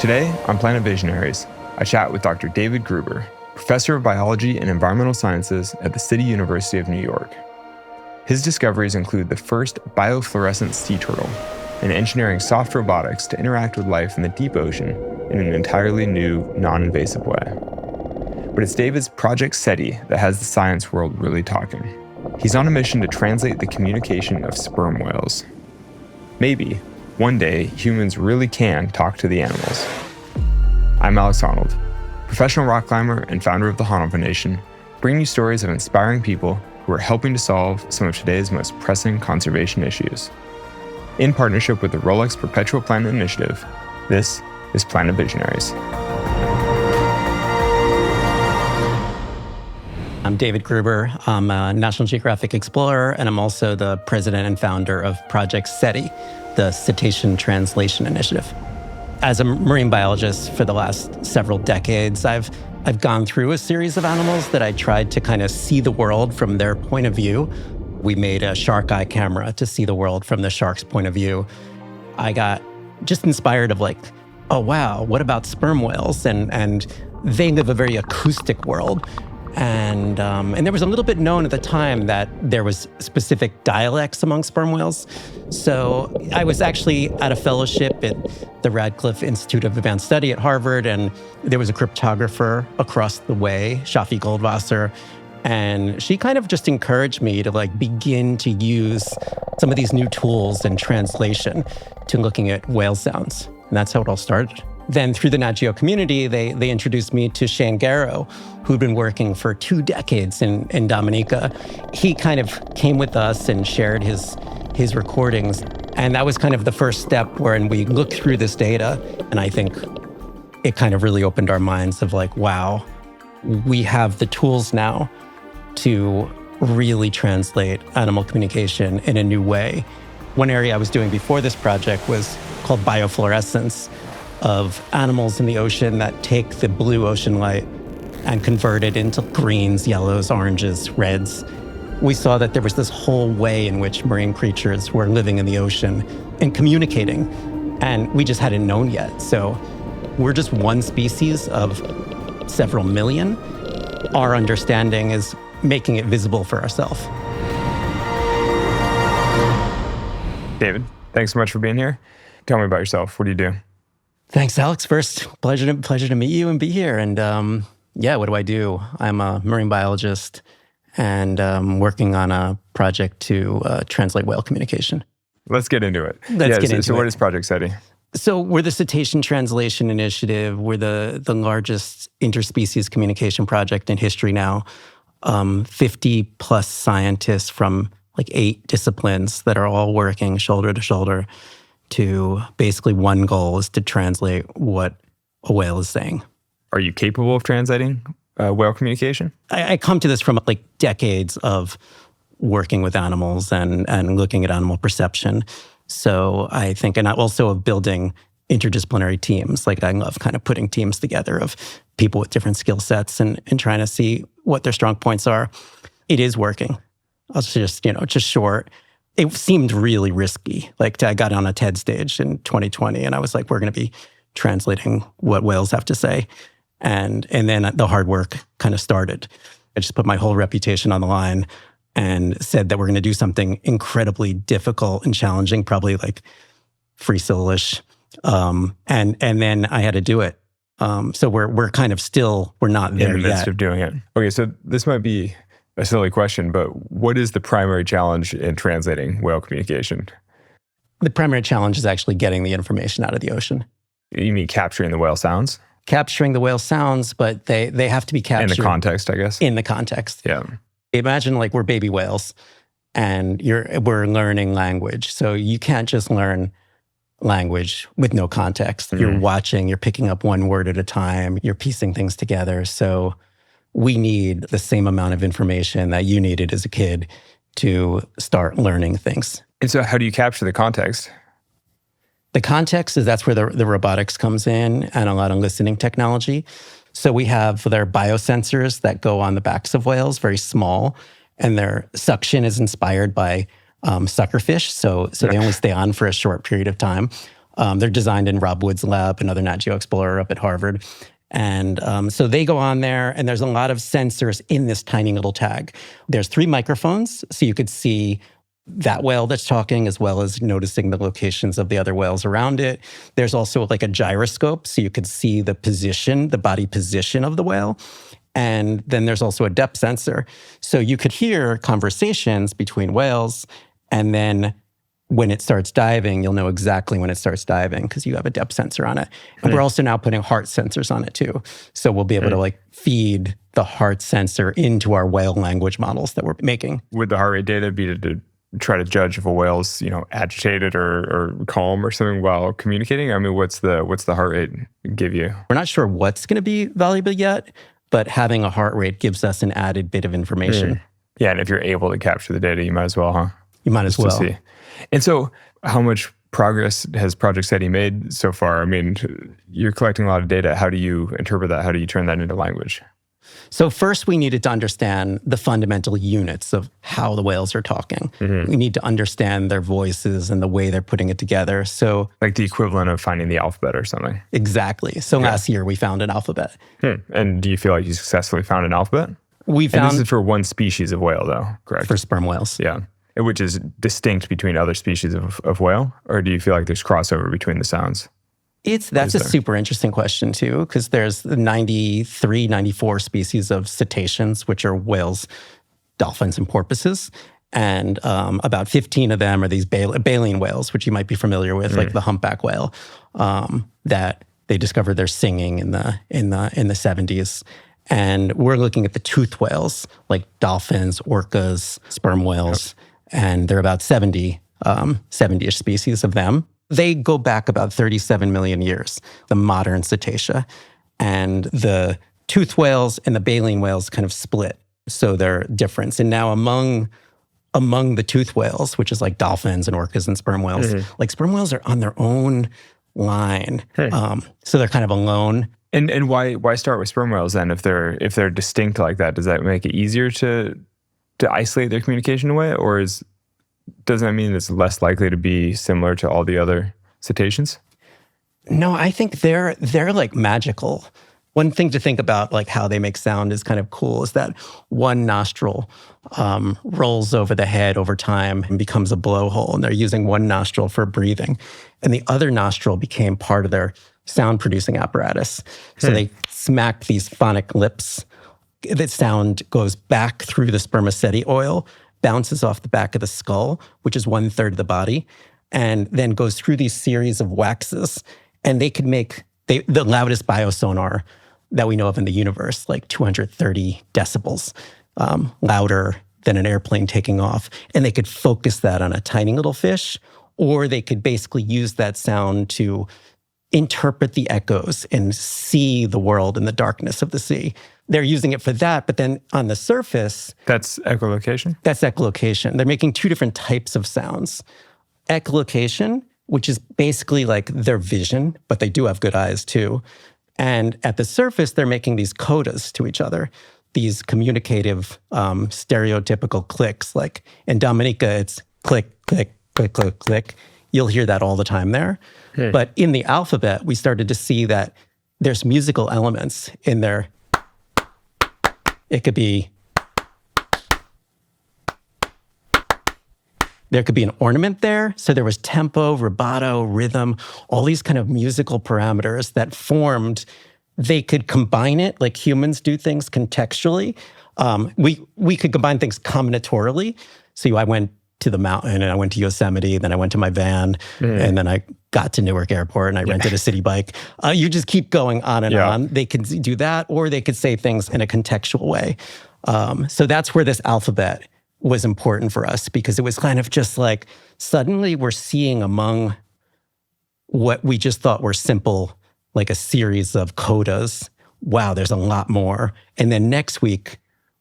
Today on Planet Visionaries, I chat with Dr. David Gruber, professor of biology and environmental sciences at the City University of New York. His discoveries include the first biofluorescent sea turtle and engineering soft robotics to interact with life in the deep ocean in an entirely new, non-invasive way. But it's David's Project SETI that has the science world really talking. He's on a mission to translate the communication of sperm whales. Maybe, one day, humans really can talk to the animals. I'm Alex Honnold, professional rock climber and founder of the Honnold Foundation, bringing you stories of inspiring people who are helping to solve some of today's most pressing conservation issues. In partnership with the Rolex Perpetual Planet Initiative, this is Planet Visionaries. I'm David Gruber. I'm a National Geographic explorer, and I'm also the president and founder of Project SETI, the Cetacean Translation Initiative. As a marine biologist for the last several decades, I've gone through a series of animals that I tried to kind of see the world from their point of view. We made a shark eye camera to see the world from the shark's point of view. I got just inspired of like, oh wow, what about sperm whales? And they live a very acoustic world. And there was a little bit known at the time that there was specific dialects among sperm whales. So I was actually at a fellowship at the Radcliffe Institute of Advanced Study at Harvard, and there was a cryptographer across the way, Shafi Goldwasser, and she kind of just encouraged me to like begin to use some of these new tools in translation to looking at whale sounds. And that's how it all started. Then through the Nat Geo community, they introduced me to Shane Garrow, who'd been working for 2 decades in Dominica. He kind of came with us and shared his recordings. And that was kind of the first step wherein we looked through this data. And I think it kind of really opened our minds of like, wow, we have the tools now to really translate animal communication in a new way. One area I was doing before this project was called biofluorescence, of animals in the ocean that take the blue ocean light and convert it into greens, yellows, oranges, reds. We saw that there was this whole way in which marine creatures were living in the ocean and communicating, and we just hadn't known yet. So we're just one species of several million. Our understanding is making it visible for ourselves. David, thanks so much for being here. Tell me about yourself. What do you do? Thanks, Alex. First, pleasure to meet you and be here. And what do I do? I'm a marine biologist and working on a project to translate whale communication. Let's get into it. So what is Project SETI? So we're the Cetacean Translation Initiative. We're the largest interspecies communication project in history now. 50 plus scientists from like 8 disciplines that are all working shoulder to shoulder to basically one goal is to translate what a whale is saying. Are you capable of translating whale communication? I come to this from like decades of working with animals and looking at animal perception. So I think, and I also of building interdisciplinary teams. Like I love kind of putting teams together of people with different skill sets and trying to see what their strong points are. It is working. I'll just short. It seemed really risky. Like I got on a TED stage in 2020 and I was like, we're going to be translating what whales have to say. And then the hard work kind of started. I just put my whole reputation on the line and said that we're going to do something incredibly difficult and challenging, probably like Free Solo-ish. And then I had to do it. So we're kind of still, we're not there yet. In the midst of doing it. Okay, so this might be a silly question, but what is the primary challenge in translating whale communication? The primary challenge is actually getting the information out of the ocean. You mean capturing the whale sounds? Capturing the whale sounds, but they have to be captured. In the context, I guess? In the context. Yeah. Imagine like we're baby whales and we're learning language. So you can't just learn language with no context. Mm-hmm. You're watching, you're picking up one word at a time, you're piecing things together. So we need the same amount of information that you needed as a kid to start learning things. And so how do you capture the context? The context is that's where the robotics comes in and a lot of listening technology. So we have their biosensors that go on the backs of whales, very small, and their suction is inspired by suckerfish. So they only stay on for a short period of time. They're designed in Rob Wood's lab, another Nat Geo explorer up at Harvard. And so they go on there, and there's a lot of sensors in this tiny little tag. There's 3 microphones, so you could see that whale that's talking, as well as noticing the locations of the other whales around it. There's also like a gyroscope, so you could see the position, the body position of the whale. And then there's also a depth sensor. So you could hear conversations between whales, and then when it starts diving, you'll know exactly when it starts diving because you have a depth sensor on it. And we're also now putting heart sensors on it too. So we'll be able to like feed the heart sensor into our whale language models that we're making. Would the heart rate data be to try to judge if a whale's, agitated or calm or something while communicating? I mean, what's the heart rate give you? We're not sure what's going to be valuable yet, but having a heart rate gives us an added bit of information. Yeah, and if you're able to capture the data, you might as well, huh? You might as well. See. And so how much progress has Project SETI made so far? I mean, you're collecting a lot of data. How do you interpret that? How do you turn that into language? So first, we needed to understand the fundamental units of how the whales are talking. We need to understand their voices and the way they're putting it together. So, like the equivalent of finding the alphabet or something. Exactly. So last year, we found an alphabet. And do you feel like you successfully found an alphabet? We found... And this is for one species of whale, though, correct? For sperm whales. Yeah. Which is distinct between other species of whale? Or do you feel like there's crossover between the sounds? That's a super interesting question, too, because there's 93, 94 species of cetaceans, which are whales, dolphins, and porpoises. And about 15 of them are these baleen whales, which you might be familiar with, like the humpback whale, that they discovered their singing in the 70s. And we're looking at the toothed whales, like dolphins, orcas, sperm whales, and there are about 70-ish species of them. They go back about 37 million years, the modern cetacea. And the toothed whales and the baleen whales kind of split. So they're different. And now among the toothed whales, which is like dolphins and orcas and sperm whales, like sperm whales are on their own line. So they're kind of alone. And why start with sperm whales then? If they're distinct like that, does that make it easier to isolate their communication away? Or doesn't that mean it's less likely to be similar to all the other cetaceans? No, I think they're like magical. One thing to think about, like how they make sound is kind of cool, is that one nostril rolls over the head over time and becomes a blowhole, and they're using one nostril for breathing. And the other nostril became part of their sound-producing apparatus. So they smack these phonic lips. The sound goes back through the spermaceti oil, bounces off the back of the skull, which is 1/3 of the body, and then goes through these series of waxes. And they could make the loudest biosonar that we know of in the universe, like 230 decibels, louder than an airplane taking off. And they could focus that on a tiny little fish, or they could basically use that sound to interpret the echoes and see the world in the darkness of the sea. They're using it for that, but then on the surface... That's echolocation? That's echolocation. They're making 2 different types of sounds. Echolocation, which is basically like their vision, but they do have good eyes too. And at the surface, they're making these codas to each other, these communicative, stereotypical clicks. Like in Dominica, it's click, click, click, click, click. You'll hear that all the time there. But in the alphabet, we started to see that there's musical elements in there. It could be, there could be an ornament there. So there was tempo, rubato, rhythm, all these kind of musical parameters that formed. They could combine it like humans do things contextually. We could combine things combinatorially. So I went to the mountain and I went to Yosemite, then I went to my van, and then I got to Newark Airport and I rented a city bike. You just keep going on and on. They could do that, or they could say things in a contextual way. So that's where this alphabet was important for us, because it was kind of just like, suddenly we're seeing among what we just thought were simple, like a series of codas, wow, there's a lot more. And then next week,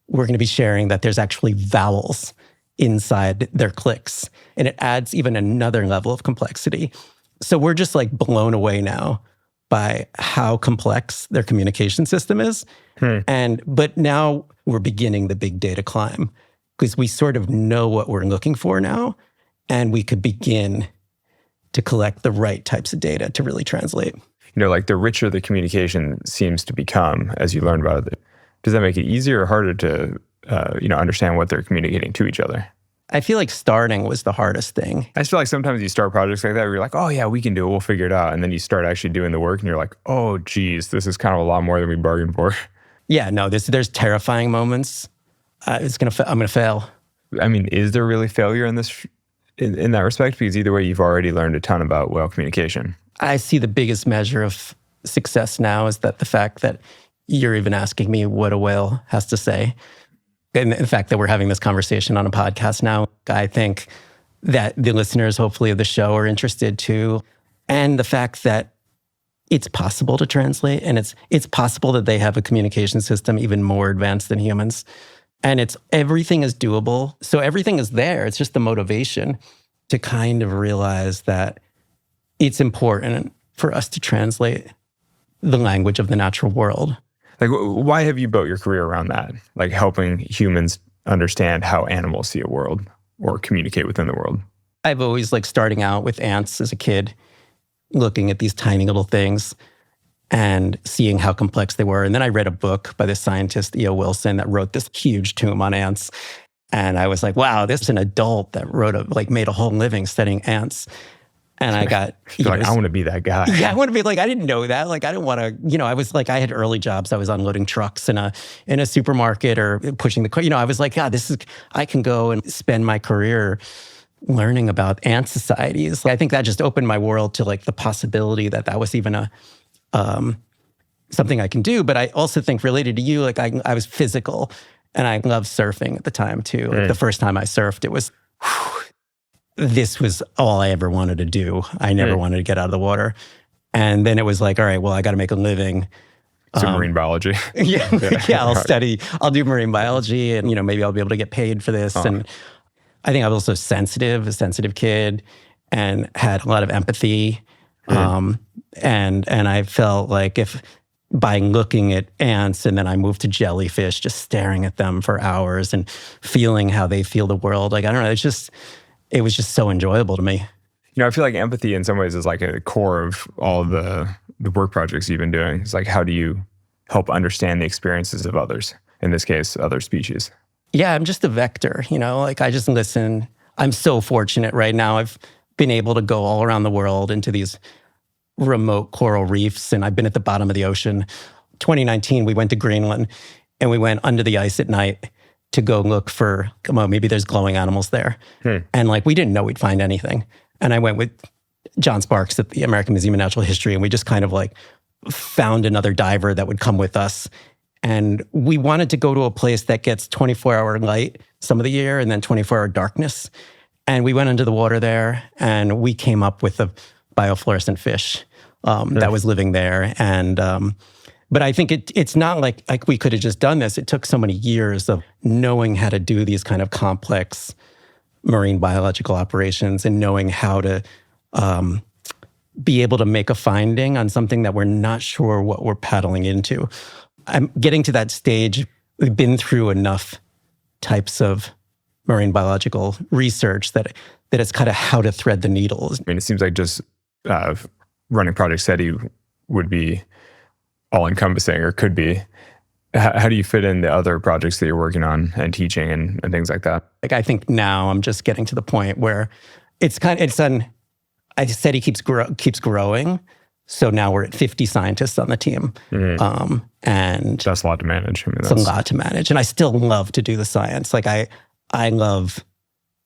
we're going to be sharing that there's actually vowels inside their clicks. And it adds even another level of complexity. So we're just like blown away now by how complex their communication system is. But now we're beginning the big data climb, because we sort of know what we're looking for now, and we could begin to collect the right types of data to really translate. Like the richer the communication seems to become as you learn about it, does that make it easier or harder to, understand what they're communicating to each other? I feel like starting was the hardest thing. I just feel like sometimes you start projects like that where you're like, oh yeah, we can do it, we'll figure it out. And then you start actually doing the work and you're like, oh geez, this is kind of a lot more than we bargained for. Yeah, no, there's terrifying moments. I'm gonna fail. I mean, is there really failure in this, in that respect? Because either way, you've already learned a ton about whale communication. I see the biggest measure of success now is that the fact that you're even asking me what a whale has to say. And the fact that we're having this conversation on a podcast now, I think that the listeners, hopefully, of the show are interested too. And the fact that it's possible to translate, and it's possible that they have a communication system even more advanced than humans. And everything is doable. So everything is there. It's just the motivation to kind of realize that it's important for us to translate the language of the natural world. Like, why have you built your career around that? Like helping humans understand how animals see a world or communicate within the world? I've always starting out with ants as a kid, looking at these tiny little things and seeing how complex they were. And then I read a book by this scientist, E.O. Wilson, that wrote this huge tome on ants. And I was like, wow, this is an adult that made a whole living studying ants. And I got, I want to be that guy. Yeah, I want to be I didn't know that. I didn't want to, I was I had early jobs. I was unloading trucks in a supermarket or pushing the car. I was like, God, I can go and spend my career learning about ant societies. I think that just opened my world to the possibility that was even something I can do. But I also think related to you, I was physical and I loved surfing at the time too. The first time I surfed, it was, this was all I ever wanted to do. I never wanted to get out of the water. And then it was all right, well, I got to make a living. So marine biology. Yeah, I'll do marine biology and, maybe I'll be able to get paid for this. And I think I was also a sensitive kid and had a lot of empathy. And I felt like if by looking at ants and then I moved to jellyfish, just staring at them for hours and feeling how they feel the world, I don't know, it was just so enjoyable to me. I feel like empathy in some ways is a core of all the work projects you've been doing. It's how do you help understand the experiences of others, in this case, other species? Yeah, I'm just a vector, I just listen. I'm so fortunate right now. I've been able to go all around the world into these remote coral reefs, and I've been at the bottom of the ocean. 2019, we went to Greenland, and we went under the ice at night to go look for, maybe there's glowing animals there. And we didn't know we'd find anything. And I went with John Sparks at the American Museum of Natural History, and we just kind of found another diver that would come with us. And we wanted to go to a place that gets 24-hour light some of the year and then 24-hour darkness. And we went into the water there and we came up with a biofluorescent fish that was living there. And but I think it's not like we could have just done this. It took so many years of knowing how to do these kind of complex marine biological operations and knowing how to be able to make a finding on something that we're not sure what we're paddling into. I'm getting to that stage. We've been through enough types of marine biological research that it's kind of how to thread the needles. I mean, it seems like just running Project SETI would be all-encompassing, or could be. How do you fit in the other projects that you're working on and teaching and things like that? I think now I'm just getting to the point where SETI keeps growing. So now we're at 50 scientists on the team. And that's a lot to manage. It's a lot to manage. And I still love to do the science.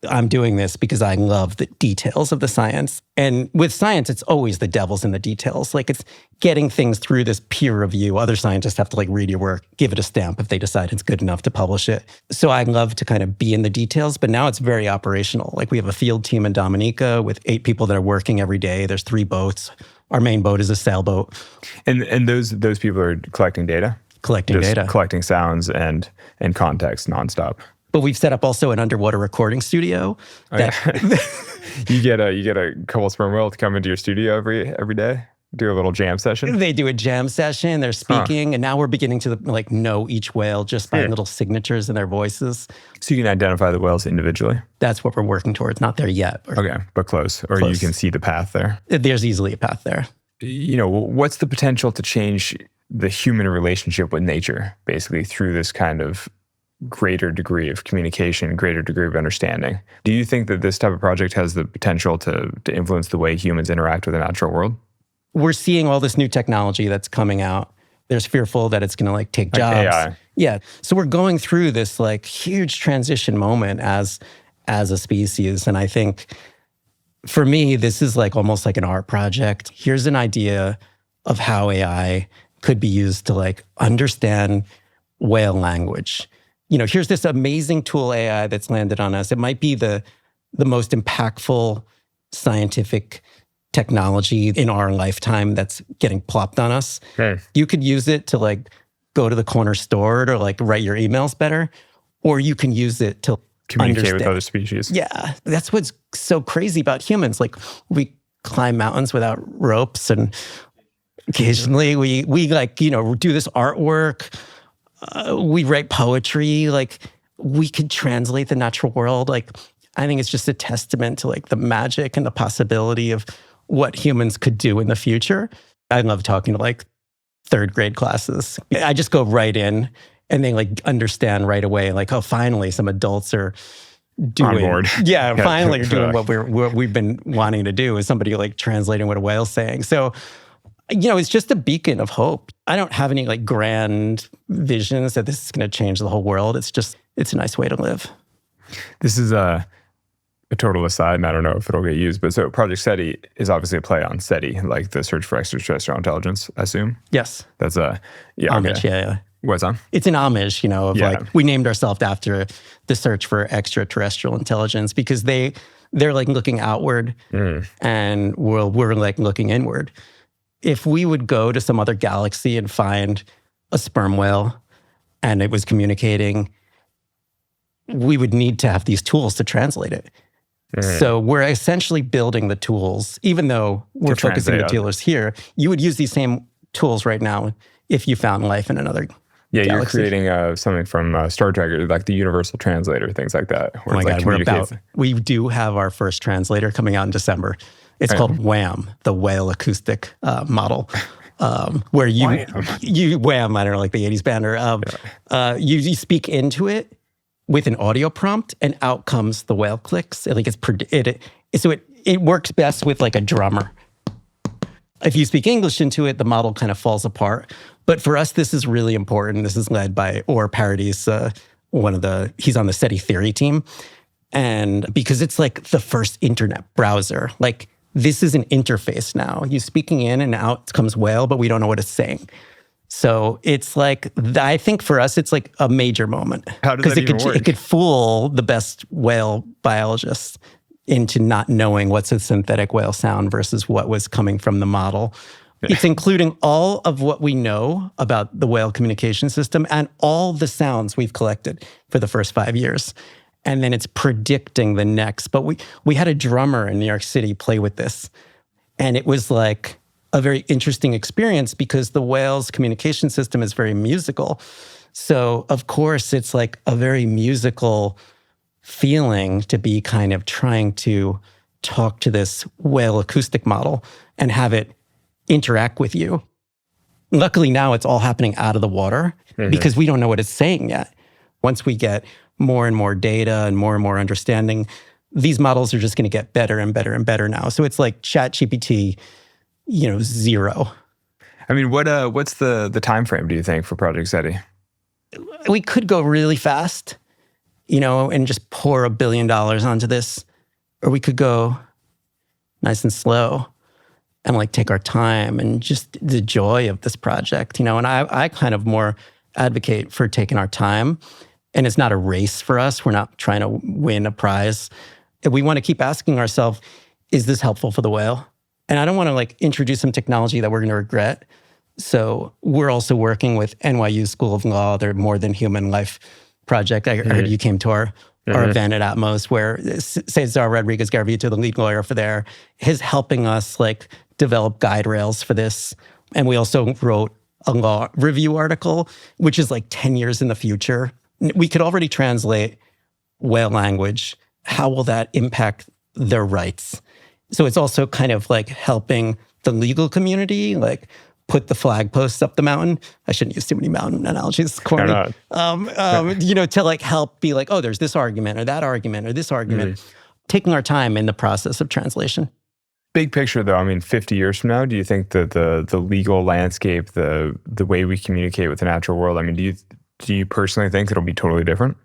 I'm doing this because I love the details of the science. And with science, it's always the devil's in the details. It's getting things through this peer review. Other scientists have to read your work, give it a stamp if they decide it's good enough to publish it. So I love to kind of be in the details, but now it's very operational. We have a field team in Dominica with 8 people that are working every day. There's 3 boats. Our main boat is a sailboat. And those people are collecting data? Collecting sounds and context nonstop. But we've set up also an underwater recording studio. You get a couple sperm whale to come into your studio every day? Do a little jam session? They do a jam session, they're speaking, and now we're beginning to like know each whale just by little signatures in their voices. So you can identify the whales individually? That's what we're working towards. Not there yet. Okay, but close. Or Close. You can see the path there. There's easily a path there. What's the potential to change the human relationship with nature, basically, through this kind of greater degree of communication, greater degree of understanding? Do you think that this type of project has the potential to influence the way humans interact with the natural world? We're seeing all this new technology that's coming out. There's fearful that it's going to like take jobs. AI. Yeah. So we're going through this like huge transition moment as a species. And I think for me, this is like almost like an art project. Here's an idea of how AI could be used to like understand whale language. Here's this amazing tool AI that's landed on us. It might be the most impactful scientific technology in our lifetime that's getting plopped on us. Okay. You could use it to like go to the corner store to like write your emails better, or you can use it to Communicate with other species. Yeah, that's what's so crazy about humans. Like we climb mountains without ropes, and occasionally we like do this artwork. We write poetry. Like we could translate the natural world. Like I think it's just a testament to like the magic and the possibility of what humans could do in the future. I love talking to like third grade classes. I just go right in and they like understand right away, like, oh, finally some adults are doing. On board. Yeah, finally are doing what we've been wanting to do, is somebody like translating what a whale's saying. So, it's just a beacon of hope. I don't have any like grand visions that this is going to change the whole world. It's a nice way to live. This is a total aside, and I don't know if it'll get used, but so Project SETI is obviously a play on SETI, like the search for extraterrestrial intelligence, I assume? Yes. That's homage, okay. yeah. What's on? It's an homage, like we named ourselves after the search for extraterrestrial intelligence because they're like looking outward and we're like looking inward. If we would go to some other galaxy and find a sperm whale and it was communicating, we would need to have these tools to translate it. So we're essentially building the tools, even though we're focusing the dealers here. You would use these same tools right now if you found life in another galaxy. You're creating something from Star Trek, like the Universal Translator, things like that. Oh my God, we do have our first translator coming out in December. It's called WHAM, the Whale Acoustic Model. Where Wham, I don't know, like the 80s band, or you speak into it with an audio prompt, and out comes the whale clicks. It works best with like a drummer. If you speak English into it, the model kind of falls apart. But for us, this is really important. This is led by Or Paradis, he's on the SETI theory team. And because it's like the first internet browser, like this is an interface now. You speaking in and out comes whale, but we don't know what it's saying. So it's like, I think for us, it's like a major moment. How does that even work? It could fool the best whale biologists into not knowing what's a synthetic whale sound versus what was coming from the model. It's including all of what we know about the whale communication system and all the sounds we've collected for the first 5 years. And then it's predicting the next. But we had a drummer in New York City play with this. And it was like a very interesting experience because the whale's communication system is very musical. So of course, it's like a very musical feeling to be kind of trying to talk to this whale acoustic model and have it interact with you. Luckily now it's all happening out of the water because we don't know what it's saying yet. Once we get more and more data and more understanding, these models are just going to get better and better and better now. So it's like ChatGPT, 0. I mean, what's the time frame, do you think, for Project SETI? We could go really fast, and just pour $1 billion onto this, or we could go nice and slow and like take our time and just the joy of this project, and I kind of more advocate for taking our time. And it's not a race for us. We're not trying to win a prize. We want to keep asking ourselves, is this helpful for the whale? And I don't want to like introduce some technology that we're going to regret. So we're also working with NYU School of Law, their More Than Human Life project. I heard you came to our event at Atmos, where Cesar Rodriguez Garvito, the lead lawyer for there, is helping us like develop guide rails for this. And we also wrote a law review article, which is like 10 years in the future. We could already translate whale language. How will that impact their rights? So it's also kind of like helping the legal community, like put the flag posts up the mountain. I shouldn't use too many mountain analogies. It's corny. To like help be like, oh, there's this argument or that argument or this argument. Taking our time in the process of translation. Big picture, though, I mean, 50 years from now, do you think that the legal landscape, the way we communicate with the natural world, I mean, do you personally think it'll be totally different?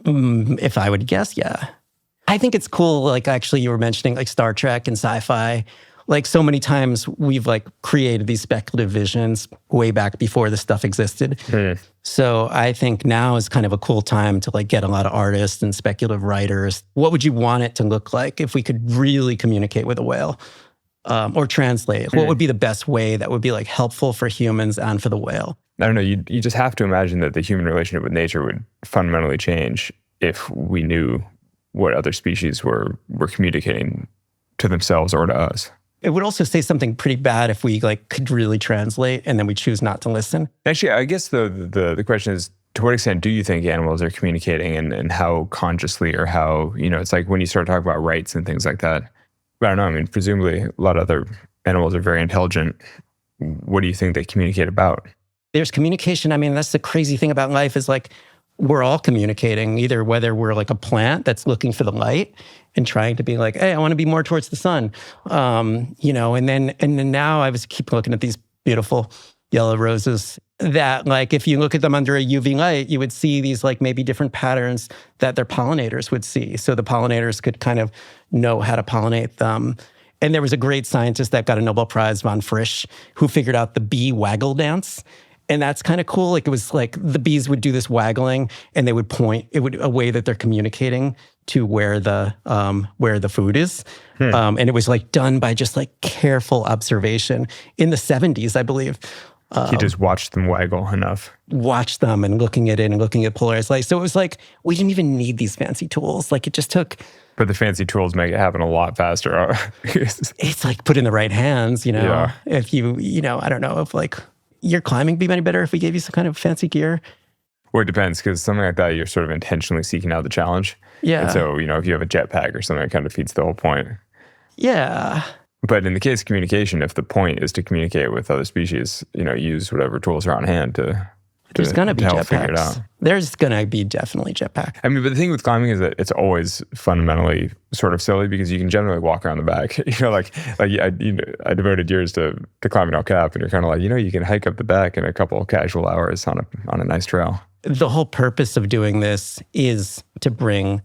If I would guess, yeah. I think it's cool, like actually you were mentioning like Star Trek and sci-fi. Like so many times we've like created these speculative visions way back before this stuff existed. So I think now is kind of a cool time to like get a lot of artists and speculative writers. What would you want it to look like if we could really communicate with a whale or translate? What would be the best way that would be like helpful for humans and for the whale? I don't know. You just have to imagine that the human relationship with nature would fundamentally change if we knew what other species were communicating to themselves or to us. It would also say something pretty bad if we like could really translate and then we choose not to listen. Actually, I guess the question is, to what extent do you think animals are communicating and how consciously or how, it's like when you start talking about rights and things like that. I don't know. I mean, presumably a lot of other animals are very intelligent. What do you think they communicate about? There's communication. I mean, that's the crazy thing about life is like, we're all communicating, either whether we're like a plant that's looking for the light and trying to be like, hey, I want to be more towards the sun. And then now I was keep looking at these beautiful yellow roses that like, if you look at them under a UV light, you would see these like maybe different patterns that their pollinators would see. So the pollinators could kind of know how to pollinate them. And there was a great scientist that got a Nobel Prize, von Frisch, who figured out the bee waggle dance. And that's kind of cool. Like it was like the bees would do this waggling and they would point, a way that they're communicating to where the food is. And it was like done by just like careful observation in the 70s, I believe. He just watched them waggle enough. Watched them and looking at it and looking at polarized light. So it was like, we didn't even need these fancy tools. Like it just took... But the fancy tools make it happen a lot faster. It's like put in the right hands, Yeah. If you, I don't know if like... Your climbing be any better if we gave you some kind of fancy gear? Well, it depends, because something like that, you're sort of intentionally seeking out the challenge. Yeah. And so, if you have a jetpack or something, it kind of defeats the whole point. Yeah. But in the case of communication, if the point is to communicate with other species, use whatever tools are on hand to There's going to be help figure it out. jetpacks. There's going to be definitely jetpack. I mean, but the thing with climbing is that it's always fundamentally sort of silly because you can generally walk around the back. I devoted years to climbing El Cap, and you're kind of like, you can hike up the back in a couple of casual hours on a nice trail. The whole purpose of doing this is to bring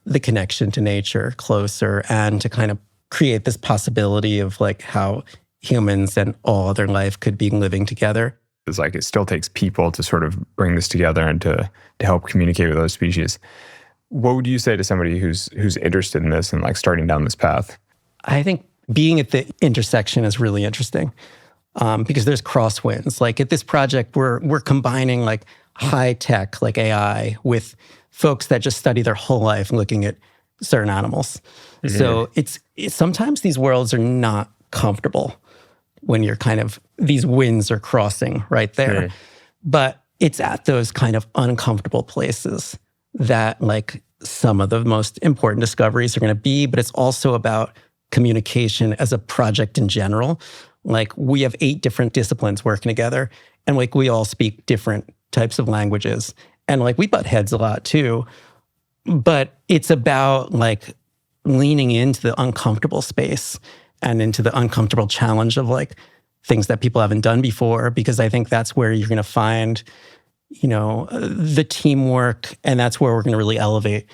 the connection to nature closer and to kind of create this possibility of like how humans and all other life could be living together. It's like it still takes people to sort of bring this together and to help communicate with those species. What would you say to somebody who's interested in this and like starting down this path? I think being at the intersection is really interesting because there's crosswinds. Like at this project, we're combining like high tech, like AI, with folks that just study their whole life looking at certain animals. Mm-hmm. So it's sometimes these worlds are not comfortable when you're kind of, these winds are crossing right there. But it's at those kind of uncomfortable places that like some of the most important discoveries are going to be, but it's also about communication as a project in general. Like we have 8 different disciplines working together and like we all speak different types of languages and like we butt heads a lot too. But it's about like leaning into the uncomfortable space and into the uncomfortable challenge of like things that people haven't done before, because I think that's where you're going to find, the teamwork, and that's where we're going to really elevate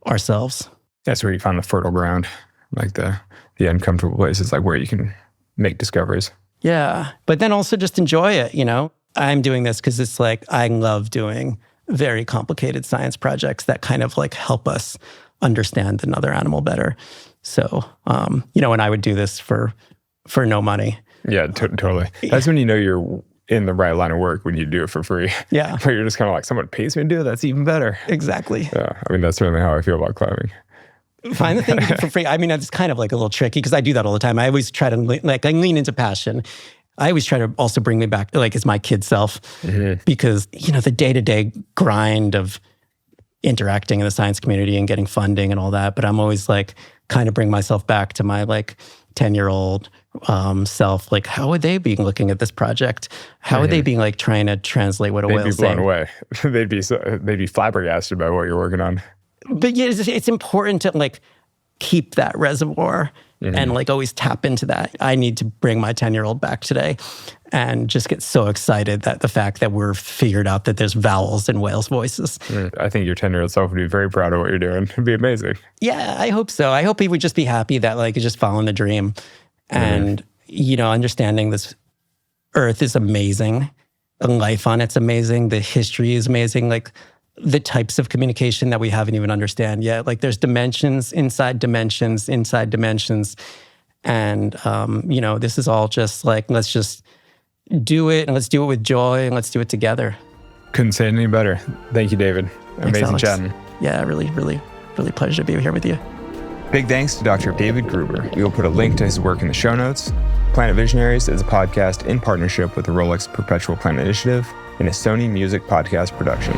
ourselves. That's where you find the fertile ground, like the uncomfortable places, like where you can make discoveries. Yeah, but then also just enjoy it, I'm doing this because it's like, I love doing very complicated science projects that kind of like help us understand another animal better. So, and I would do this for no money. Yeah, totally. That's when you're in the right line of work, when you do it for free. Yeah. But you're just kind of like, someone pays me to do it, that's even better. Exactly. Yeah, I mean, that's certainly how I feel about climbing. Find the thing for free. I mean, it's kind of like a little tricky because I do that all the time. I always try to I lean into passion. I always try to also bring me back like as my kid self because, the day-to-day grind of interacting in the science community and getting funding and all that. But I'm always like kind of bring myself back to my 10-year-old self. Like, how would they be looking at this project? How would they be trying to translate what a whale's saying? They'd be blown away. They'd be flabbergasted by what you're working on. But yeah, it's important to keep that reservoir and always tap into that. I need to bring my 10-year-old back today and just get so excited that the fact that we're figured out that there's vowels in whales' voices. I think your 10-year-old self would be very proud of what you're doing. It'd be amazing. Yeah, I hope so. I hope he would just be happy that he's just following the dream. And, understanding this Earth is amazing. The life on it's amazing. The history is amazing. The types of communication that we haven't even understand yet. There's dimensions inside dimensions inside dimensions. And, this is all just let's just do it and let's do it with joy and let's do it together. Couldn't say it any better. Thank you, David. Amazing chatting. Yeah, really, really, really pleasure to be here with you. Big thanks to Dr. David Gruber. We will put a link to his work in the show notes. Planet Visionaries is a podcast in partnership with the Rolex Perpetual Planet Initiative and a Sony Music podcast production.